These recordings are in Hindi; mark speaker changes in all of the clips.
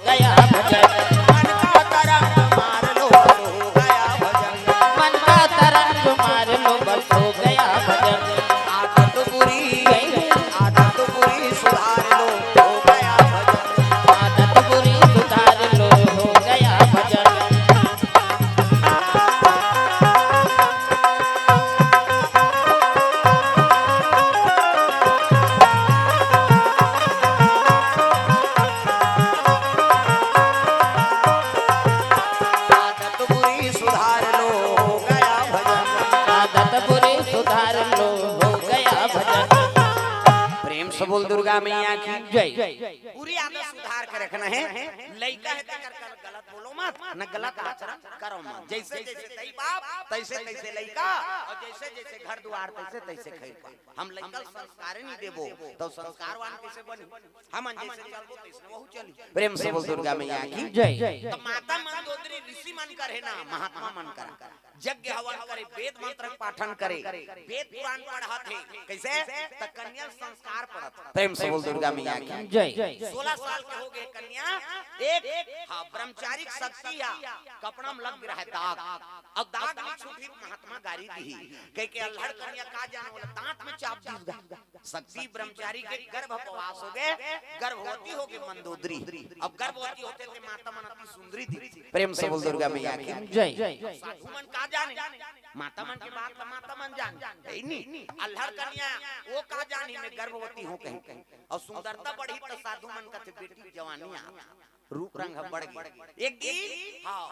Speaker 1: गया भजन।
Speaker 2: मन का तरंग मार लो बस हो गया भजन।
Speaker 1: मन का तरंग मार लो बस हो गया भजन।
Speaker 2: आदत बुरी सुधार लो हो गया भजन।
Speaker 1: आदत बुरी सुधार लो हो गया भजन।
Speaker 2: आदत बुरी सुधार लो हो गया भजन।
Speaker 1: आदत बुरी सुधार लो हो गया भजन।
Speaker 2: प्रेम से बोल दुर्गा मैया की
Speaker 1: जय।
Speaker 2: पूरी आदत सुधार के रखना है। लइका है तो गलत बोलो मत, न गलत आचरण करो मत। जैसे जैसे दई बाप तैसे तैसे लइका, और जैसे जैसे घर द्वार तैसे तैसे खइबा। हम लइका संस्कार नहीं देबो तो संस्कारवान कैसे बनी? हम जैसे चलबो तैसे वहु चली। प्रेम से बोल दुर्गा मैया की
Speaker 1: जय।
Speaker 2: तो माता मंदोदरी ऋषि मन करे ना, महात्मा मन करा। यज्ञ हवन करे, वेद मंत्र पाठन करे, वेद पुराण पढ़ते कैसे त कन्या संस्कार पढ़त। प्रेम से बोल दुर्गा मैया की
Speaker 1: जय।
Speaker 2: 16 साल के हो गए कन्या, एक हाँ ब्रह्मचारिक शक्ति या कपड़ा में लग रहा है दाग, और दाग में छूटी महात्मा गारी दी कह के अल्हड़ कन्या का जाने वाला दांत में चाप दी शक्ति ब्रह्मचारी के गर्भवास हो गए, गर्भवती हो गई मंदोदरी। अब गर्भवती होते थे माता मन अति सुंदरी थी। प्रेम से बोल दुर्गा मैया की
Speaker 1: जय।
Speaker 2: साधु मन का जाने, माता मन की बात का माता मन जान है नहीं। अल्हड़ कन्या वो का जानी में गर्भवती हो कहीं और सुंदरता बढ़ी तो साधु मन का थे बेटी जवानी आ रूप रंग बढ़ गई। एक दिन हाँ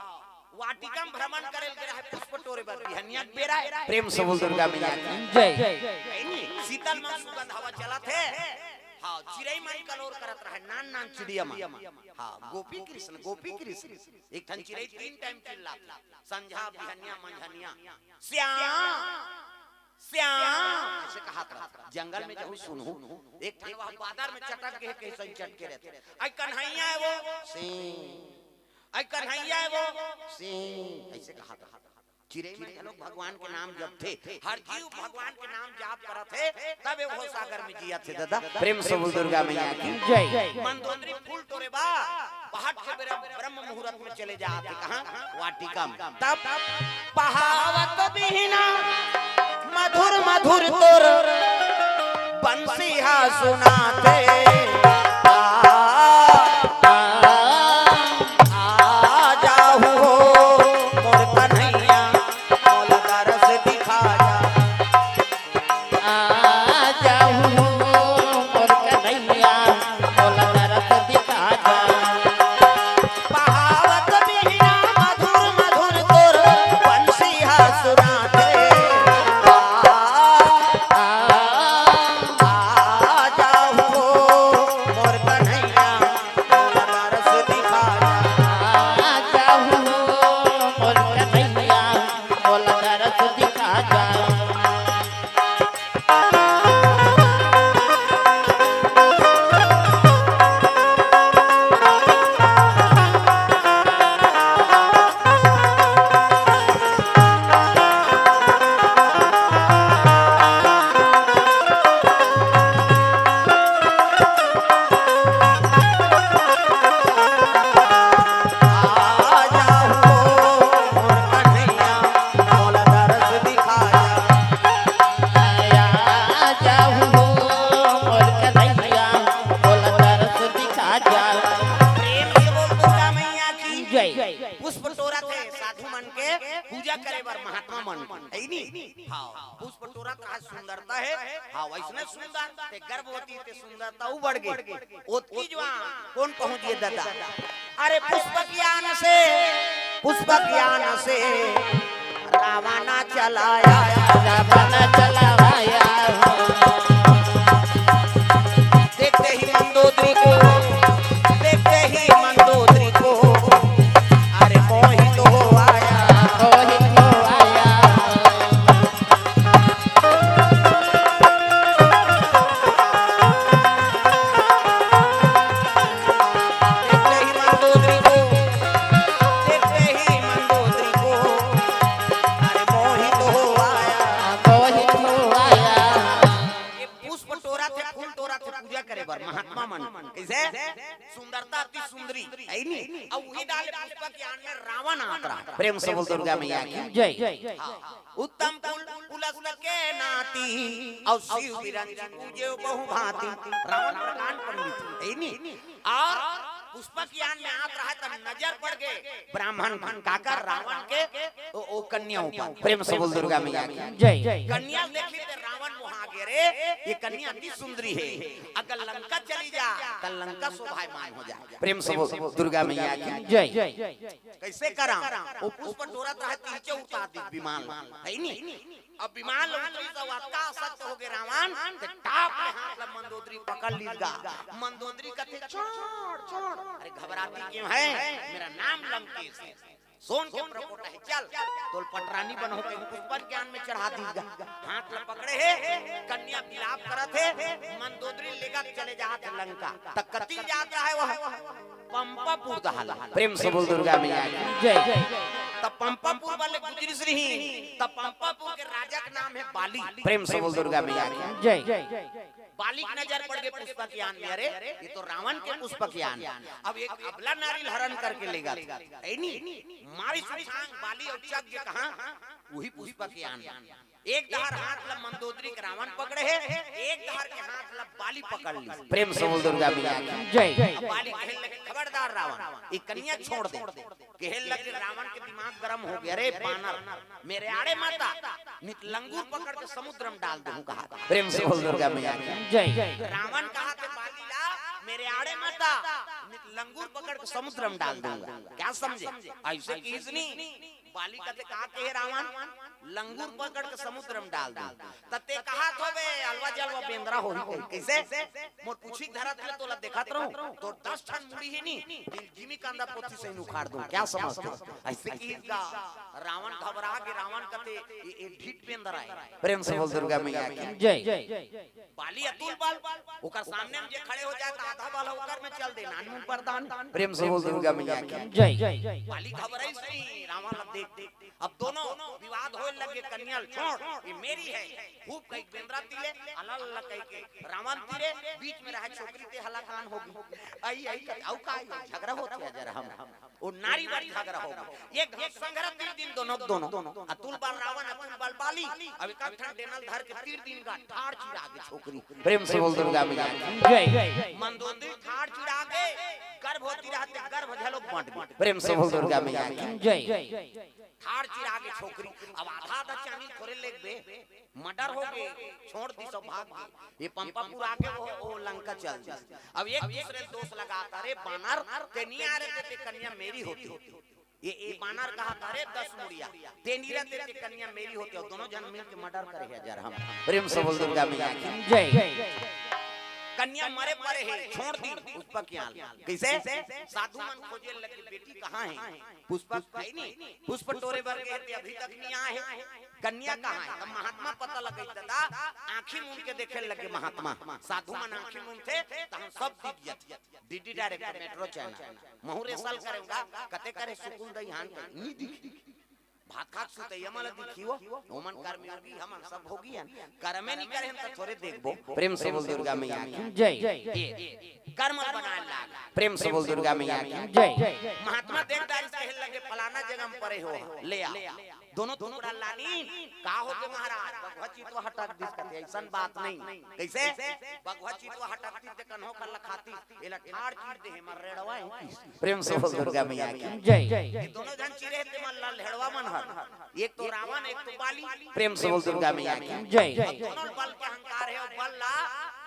Speaker 2: वाटिका में भ्रमण करेल के रहे पुष्प टोरे पर बिहनिया बेरा। प्रेम से बोल दुर्गा मैया की
Speaker 1: जय।
Speaker 2: शीतल मन सुगंध हवा चला थे। हाँ चिड़ै मन कलोर करत रहे, नान नान चिड़िया मन। हाँ गोपी कृष्ण एक ठन चिड़ै 3 टाइम चिल्ला संझा बिहनिया मंझनिया श्याम श्याम ऐसे कहा था। जंगल में जब सुनू एक ठन वहां बादर में चटक के कैसे चटके रहते। आई कन्हैया है वो सिंह, आई कन्हैया है वो सिंह ऐसे कहा था। चिड़ै में लोग भगवान के नाम जपते, हर जीव भगवान के नाम जाप करत है, तब वो सागर में जिया थे दादा। प्रेम से बोल दुर्गा मैया की
Speaker 1: जय।
Speaker 2: मंदोदरी फूल तोरे बा पहाड़ के ब्रह्म मुहूर्त में चले जाते कहां वाटिका में। तब पहावत बिना मधुर मधुर तोर बंसिहा सुनाते। पुष्प टोरा थे साधु मन के पूजा करे बर महात्मा मन है नी। हां पुष्प टोरा का सुंदरता है। हां वैसने सुंदर ते गर्भवती ते सुंदरता उ बढ़ गई। ओतकी जवान कौन पहुंच गए दादा? अरे पुष्प ज्ञान से रावण चलाया देखते ही मंदोदरी को अरे मोहित हो आया देखते ही मंदोदरी को अरे मोहित हो आया सुंदरता अति सुंदरी है नहीं। अब वही डाले पुष्पक यान में रावण आता है। प्रेम से बोल दुर्गा मैया की
Speaker 1: जय।
Speaker 2: उत्तम कुल कुलस्थ के नाती और शिव बिरंजन पूजे बहु भांति। रावण प्रधान पंडित है नहीं। और पुष्पक यान में आत रहा तब नजर पड़ गए ब्राह्मण काका रावण के ओ कन्या ऊपर। प्रेम से बोल दुर्गा मैया की
Speaker 1: जय।
Speaker 2: कन्या देखी तो रावण वहां गिरे, ये कन्या अति सुंदरी है, अगर लंका चली जा तो लंका शोभायमान हो जाए। प्रेम से बोल दुर्गा मैया की
Speaker 1: जय।
Speaker 2: कैसे करा वो पुष्प टोरत रहे नीचे उतार दी विमान है नहीं। अब विमान उतरी तो वाता सत्य हो गए रावण ते टाप में हाथ लग मंदोदरी पकड़ लीगा। मंदोदरी कहते छोड़ अरे घबराती क्यों है, मेरा नाम लंकेश है, सोन के प्रकोट है, चल तोल पटरानी बनो के पुष्पक ज्ञान में चढ़ा दीगा। हाथ ल पकड़े है, कन्या विलाप करत है, मंदोदरी लेकर चले जात लंका तक कति जाता है वह पंपापुर दहला। प्रेम से बोल दुर्गा मैया की
Speaker 1: जय।
Speaker 2: तब पंपापुर वाले गुजरी श्री तब पंपापुर के राजा का नाम है बाली। प्रेम से बोल दुर्गा मैया की
Speaker 1: जय।
Speaker 2: बाली की नजर पड़ गई पुष्पक यान में, अरे ये तो रावण के पुष्पक यान। अब एक अबला नारी हरण करके लेगा है नहीं। मारी सुछांग बाली और चक जे कहां वही पुष्पक यान। एक दहार हाथ ल मंदोदरी के रावण पकड़े है, एक दहार के हाथ ल बाली पकड़ ली। प्रेम से बोल दुर्गा मैया की
Speaker 1: जय।
Speaker 2: बाली कहने लगे खबरदार रावण एक कन्या छोड़ दे। कहने लगे रावण के दिमाग गरम हो गया, अरे बानर मेरे आड़े माता नित लंगूर पकड़ के समुद्र में डाल दूं कहा। प्रेम से बोल दुर्गा मैया की
Speaker 1: जय।
Speaker 2: रावण कहा के बाली ला मेरे आड़े माता नित लंगूर पकड़ के समुद्र में डाल दूंगा। क्या समझे ऐसे कीजनी बाली कहते कहा के रावण लंगूर पकड़ के समुद्र में डाल दूं तते कहा तो बे अलवा जलवा बेंद्रा होई कैसे मोर पूछी धरत ले तोला देखत रहूं तो 10 टन मुड़ी ही नहीं दिल जिमी कांदा पोथी से उखाड़ दूं। क्या समझते ऐसे कीगा रावण घबरा के रावण कहते ये ढीठ बेंद्रा है। प्रेम से बोल दुर्गा मैया की
Speaker 1: जय।
Speaker 2: बाली अतुल बल ओकर सामने में जे खड़े हो जाए तो आधा बल ओकर में चल दे नानू प्रदान। प्रेम से बोल दुर्गा मैया की
Speaker 1: जय।
Speaker 2: बाली घबराई से रावण देख अब दोनों विवाद होए लगे। कन्या छोड़ ये मेरी है, खूब कई बेंद्रा तिले अलल अलग कई के रावण तिरे बीच में रहा छोकरी ते हलाकान होगी। आई औ का झगड़ा होत है जरा हम ओ नारी बार झगड़ा होगा। एक संघर्ष 3 दिन दोनों अतुल बल रावण अतुल बल बाली अब एक ठन डेनल धर के 3 दिन का ठाड़ चिरा के छोकरी। प्रेम से बोल दुर्गा मैया
Speaker 1: जय।
Speaker 2: मंदोदरी ठाड़ चिरा के गर्भवती रहते गर्भ झलो बांट गई। प्रेम से बोल दुर्गा मैया की
Speaker 1: जय।
Speaker 2: ठाड़ चिरा के छोकरी अब आधा चांदी थोड़े लेग बे मर्डर हो गए छोड़ दी सब भाग गए। ये पंपापुर आके वो लंका चल दी। अब एक दूसरे दोस्त लगाता रे बानर ते नहीं आ रहे थे कन्या मेरी होती ये बानर कहा अरे 10 मुड़िया ते नहीं रहते थे कन्या मेरी होती और दोनों जन मिल के मर्डर करे है जरा हम। प्रेम से बोल दुर्गा मैया की
Speaker 1: जय।
Speaker 2: कन्या मरे पड़े है छोड़ दी पुष्पक यान। कैसे साधु मन खोजे लगे बेटी कहाँ है पुष्पक है नहीं। पुष्प टोरे बर गए थे अभी तक नहीं आए है। कन्या कहाँ है तब महात्मा पता लगे दादा आंखी मूंद के देखे लगे महात्मा साधु मन आंखी मूंद थे तो हम सब दिख जाते डीडी डायरेक्ट मेट्रो चैनल महुरे साल करेगा कते करे सुकुल दई हान नहीं दिखी भात खात सुते यमल दिखियो ओमन कर्म योगी हमन सब होगी कर्म नहीं करे हम तो थोड़े देखबो। प्रेम से बोल दुर्गा मैया की
Speaker 1: जय।
Speaker 2: कर्म बनाए ला। प्रेम से बोल दुर्गा मैया की
Speaker 1: जय।
Speaker 2: महात्मा देखदारी कहे लगे फलाना जगह में परे हो ले आ दोनों टुकड़ा लानी का होते महाराज भगवती तो हटक दिस कहते ऐसन बात नहीं। कैसे भगवती तो हटक दिस कन्हो कर लखाती एला ठाड़ चीर दे हमर रेड़वा है। प्रेम से बोल दुर्गा मैया की
Speaker 1: जय।
Speaker 2: ये दोनों जन चिरे ते मन लाल हेड़वा मन हर एक तो रावण एक तो बाली। प्रेम से बोल दुर्गा मैया की
Speaker 1: जय।
Speaker 2: दोनों बल के अहंकार है और बल ला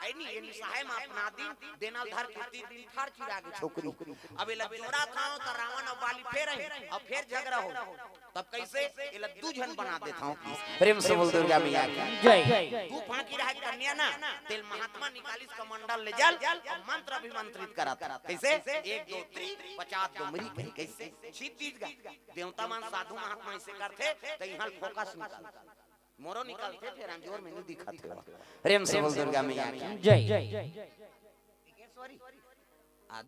Speaker 2: है नहीं ये निसहाय में अपना दिन देना धर के 3 दिन ठाड़ चिरा के छोकरी अब एला जोड़ा था तो रावण और बाली फेर है और फिर झगड़ा हो तब कैसे एला 2 जन बना देता हूं। प्रेम से बोल दुर्गा मैया की
Speaker 1: जय।
Speaker 2: तू फांकी रह कन्या ना तेल महात्मा निकालिस कमंडल ले जल और मंत्र अभिमंत्रित करत कैसे 1 2 3 50 डोमरी कही कैसे सीधीज गा देवता मान साधु महात्मा ऐसे करते तो यहां फोकस निकाल मोरो निकालते फिर हम जोर में नहीं दिखाते। प्रेम से बोल दुर्गा मैया की
Speaker 1: जय।
Speaker 2: सॉरी